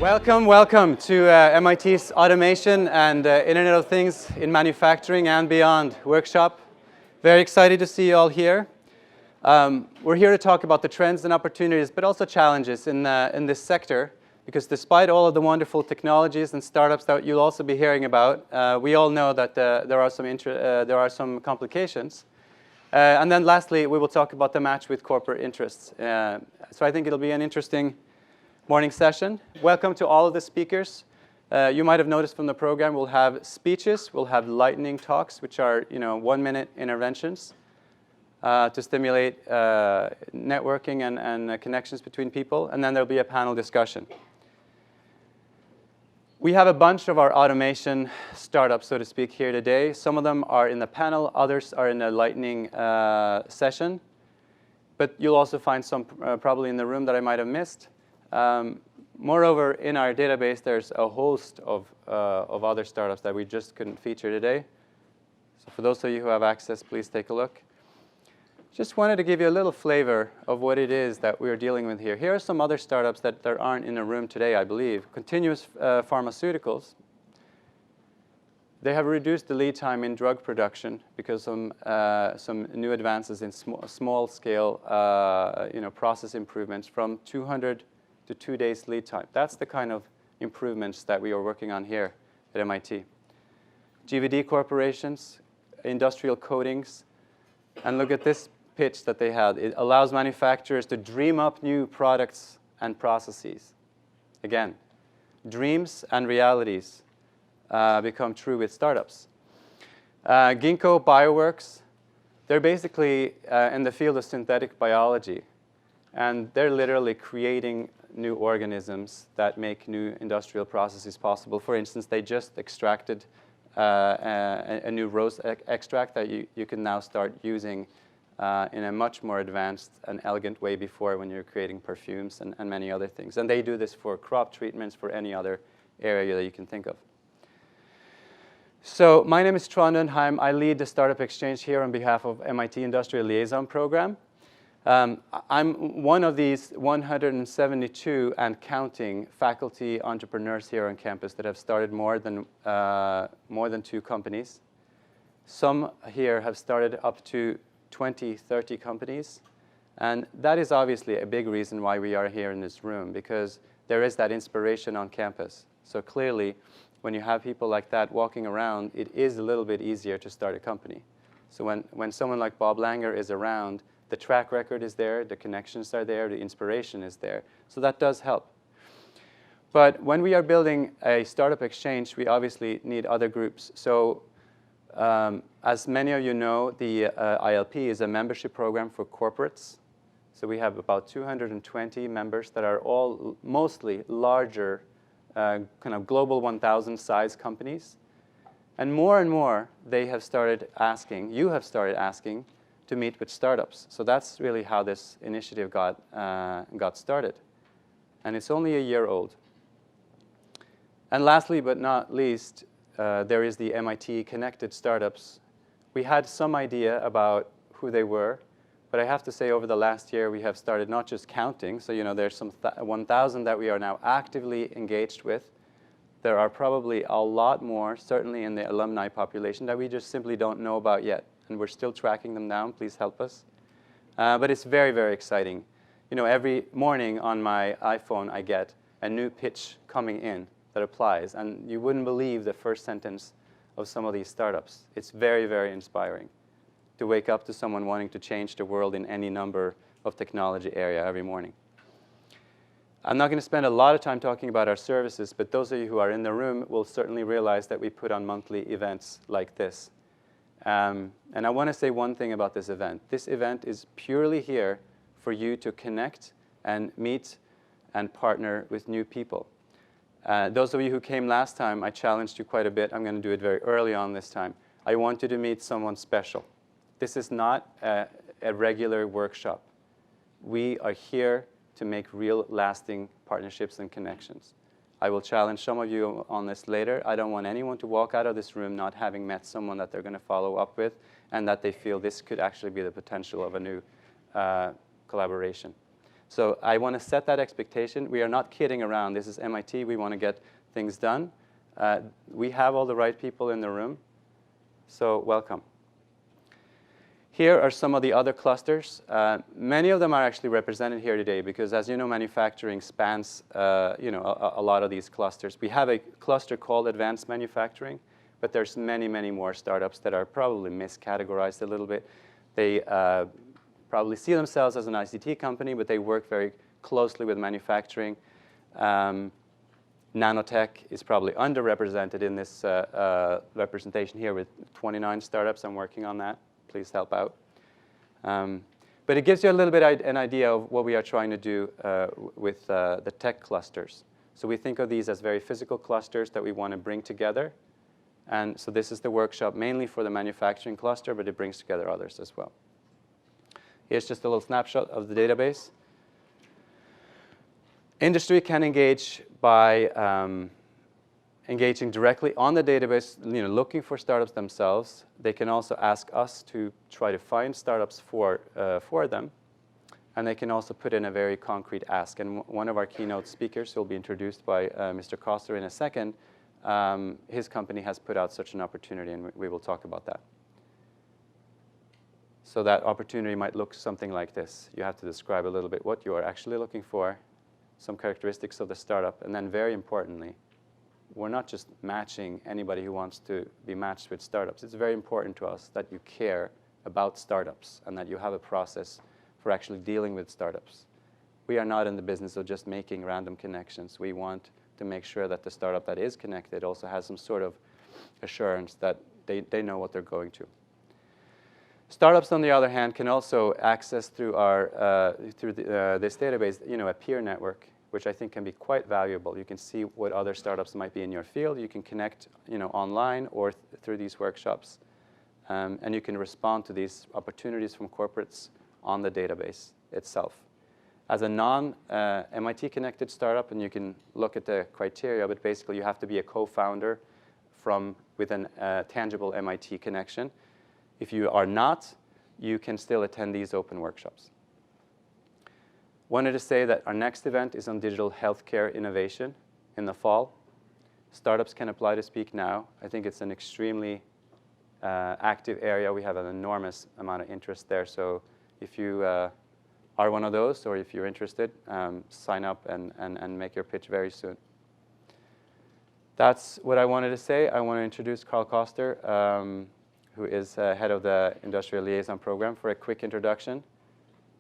Welcome, welcome to MIT's Automation and Internet of Things in Manufacturing and Beyond workshop. Very excited to see you all here. We're here to talk about the trends and opportunities, but also challenges in this sector, because despite all of the wonderful technologies and startups that you'll also be hearing about, we all know that there are some complications. And then lastly, we will talk about the match with corporate interests. So I think it'll be an interesting morning session. Welcome to all of the speakers. You might have noticed from the program we'll have speeches, we'll have lightning talks, which are 1-minute interventions to stimulate networking and connections between people, and then there'll be a panel discussion. We have a bunch of our automation startups, so to speak, here today. Some of them are in the panel, others are in the lightning session, but you'll also find some probably in the room that I might have missed. Moreover, in our database, there's a host of other startups that we just couldn't feature today. So for those of you who have access, please take a look. Just wanted to give you a little flavor of what it is that we're dealing with here. Here are some other startups that there aren't in the room today, I believe. Continuous Pharmaceuticals. They have reduced the lead time in drug production because of some new advances in small-scale process improvements from 200 to 2 days lead time. That's the kind of improvements that we are working on here at MIT. GVD corporations, industrial coatings, and look at this pitch that they had. It allows manufacturers to dream up new products and processes. Again, dreams and realities become true with startups. Ginko Bioworks, they're basically in the field of synthetic biology, and they're literally creating new organisms that make new industrial processes possible. For instance, they just extracted a new rose extract that you can now start using in a much more advanced and elegant way before when you're creating perfumes and many other things. And they do this for crop treatments, for any other area that you can think of. So my name is Trond Undheim. I lead the Startup Exchange here on behalf of MIT Industrial Liaison Program. I'm one of these 172 and counting faculty entrepreneurs here on campus that have started more than 2 companies. Some here have started up to 20, 30 companies. And that is obviously a big reason why we are here in this room, because there is that inspiration on campus. So clearly, when you have people like that walking around, it is a little bit easier to start a company. So when someone like Bob Langer is around, the track record is there, the connections are there, the inspiration is there. So that does help. But when we are building a startup exchange, we obviously need other groups. So as many of you know, the ILP is a membership program for corporates. So we have about 220 members that are all mostly larger, kind of global 1,000 size companies. And more, they have started asking, you have started asking, to meet with startups. So that's really how this initiative got started. And it's only a year old. And lastly but not least, there is the MIT Connected Startups. We had some idea about who they were, but I have to say over the last year we have started not just counting, so there's some 1,000 that we are now actively engaged with. There are probably a lot more, certainly in the alumni population, that we just simply don't know about yet. And we're still tracking them down. Please help us. But it's very, very exciting. Every morning on my iPhone, I get a new pitch coming in that applies. And you wouldn't believe the first sentence of some of these startups. It's very, very inspiring to wake up to someone wanting to change the world in any number of technology area every morning. I'm not going to spend a lot of time talking about our services, but those of you who are in the room will certainly realize that we put on monthly events like this. And I want to say one thing about this event. This event is purely here for you to connect and meet and partner with new people. Those of you who came last time, I challenged you quite a bit. I'm going to do it very early on this time. I want you to meet someone special. This is not a regular workshop. We are here to make real lasting partnerships and connections. I will challenge some of you on this later. I don't want anyone to walk out of this room not having met someone that they're going to follow up with and that they feel this could actually be the potential of a new collaboration. So I want to set that expectation. We are not kidding around. This is MIT. We want to get things done. We have all the right people in the room, so welcome. Here are some of the other clusters. Many of them are actually represented here today because, as you know, manufacturing spans a lot of these clusters. We have a cluster called advanced manufacturing, but there's many, many more startups that are probably miscategorized a little bit. They probably see themselves as an ICT company, but they work very closely with manufacturing. Nanotech is probably underrepresented in this representation here with 29 startups. I'm working on that. Please help out. But it gives you a little bit an idea of what we are trying to do with the tech clusters. So we think of these as very physical clusters that we want to bring together. And so this is the workshop mainly for the manufacturing cluster, but it brings together others as well. Here's just a little snapshot of the database. Industry can engage by engaging directly on the database, looking for startups themselves. They can also ask us to try to find startups for them. And they can also put in a very concrete ask. And one of our keynote speakers, who will be introduced by Mr. Koster in a second, his company has put out such an opportunity, and we will talk about that. So that opportunity might look something like this. You have to describe a little bit what you are actually looking for, some characteristics of the startup, and then very importantly, we're not just matching anybody who wants to be matched with startups. It's very important to us that you care about startups and that you have a process for actually dealing with startups. We are not in the business of just making random connections. We want to make sure that the startup that is connected also has some sort of assurance that they know what they're going to. Startups, on the other hand, can also access through this database, a peer network, which I think can be quite valuable. You can see what other startups might be in your field. You can connect, online or through these workshops, and you can respond to these opportunities from corporates on the database itself. As a non-MIT connected startup, and you can look at the criteria, but basically you have to be a co-founder with a tangible MIT connection. If you are not, you can still attend these open workshops. Wanted to say that our next event is on digital healthcare innovation in the fall. Startups can apply to speak now. I think it's an extremely active area. We have an enormous amount of interest there. So if you are one of those, or if you're interested, sign up and make your pitch very soon. That's what I wanted to say. I want to introduce Carl Koster, who is head of the Industrial Liaison Program, for a quick introduction.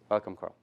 Welcome, Carl.